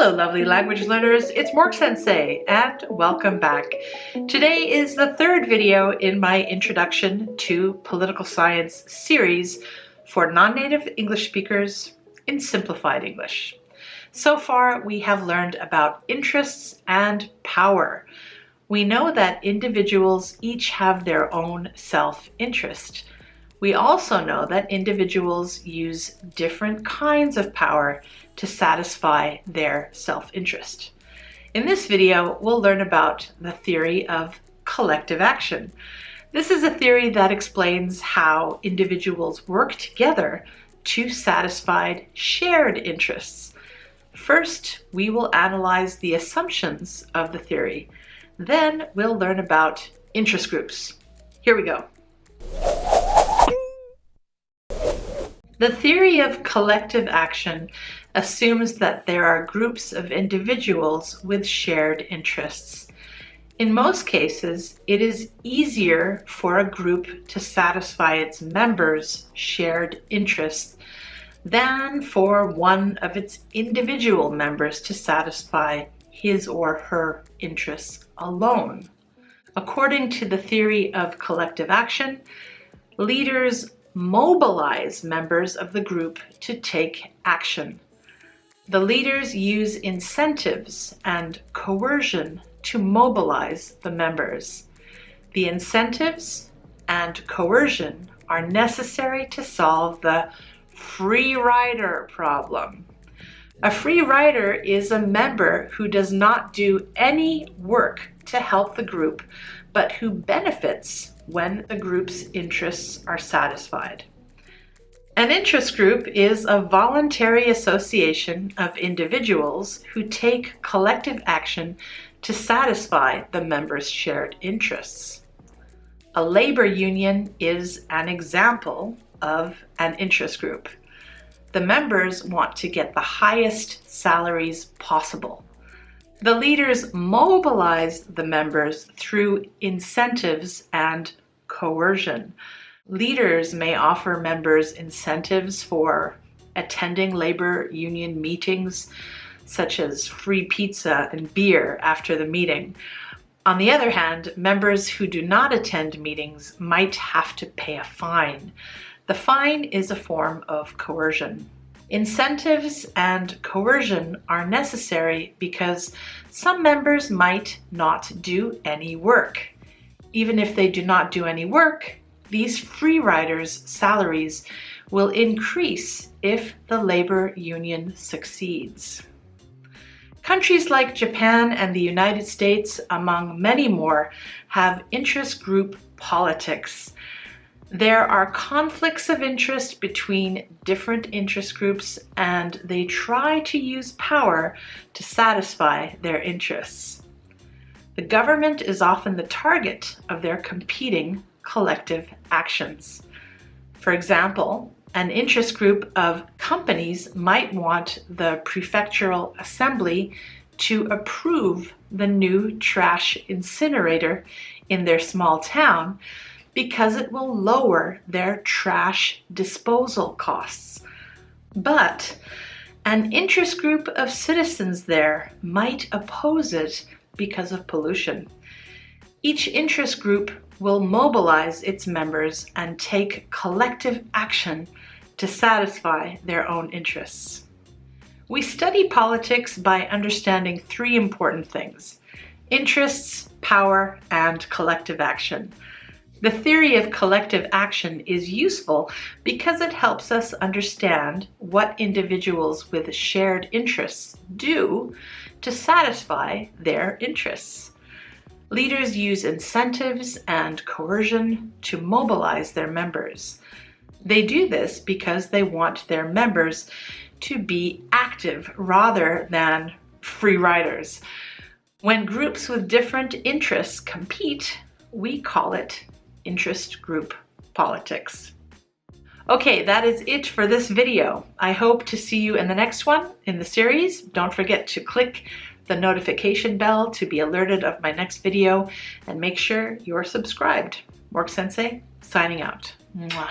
Hello lovely language learners, it's Mork Sensei and welcome back. Today is the third video in my Introduction to Political Science series for non-native English speakers in Simplified English. So far we have learned about interests and power. We know that individuals each have their own self-interest. We also know that individuals use different kinds of power to satisfy their self-interest. In this video, we'll learn about the theory of collective action. This is a theory that explains how individuals work together to satisfy shared interests. First, we will analyze the assumptions of the theory. Then we'll learn about interest groups. Here we go. The theory of collective action assumes that there are groups of individuals with shared interests. In most cases, it is easier for a group to satisfy its members' shared interests than for one of its individual members to satisfy his or her interests alone. According to the theory of collective action, leaders mobilize members of the group to take action. The leaders use incentives and coercion to mobilize the members. The incentives and coercion are necessary to solve the free rider problem. A free rider is a member who does not do any work to help the group, but who benefits when the group's interests are satisfied. An interest group is a voluntary association of individuals who take collective action to satisfy the members' shared interests. A labor union is an example of an interest group. The members want to get the highest salaries possible. The leaders mobilize the members through incentives and coercion. Leaders may offer members incentives for attending labor union meetings, such as free pizza and beer after the meeting. On the other hand, members who do not attend meetings might have to pay a fine. The fine is a form of coercion. Incentives and coercion are necessary because some members might not do any work. Even if they do not do any work, these free riders' salaries will increase if the labor union succeeds. Countries like Japan and the United States, among many more, have interest group politics. There are conflicts of interest between different interest groups, and they try to use power to satisfy their interests. The government is often the target of their competing collective actions. For example, an interest group of companies might want the prefectural assembly to approve the new trash incinerator in their small town because it will lower their trash disposal costs. But an interest group of citizens there might oppose it because of pollution. Each interest group will mobilize its members and take collective action to satisfy their own interests. We study politics by understanding three important things: interests, power, and collective action. The theory of collective action is useful because it helps us understand what individuals with shared interests do to satisfy their interests. Leaders use incentives and coercion to mobilize their members. They do this because they want their members to be active rather than free riders. When groups with different interests compete, we call it interest group politics. Okay, that is it for this video. I hope to see you in the next one in the series. Don't forget to click the notification bell to be alerted of my next video, and make sure you're subscribed. Mork Sensei, signing out. Mwah.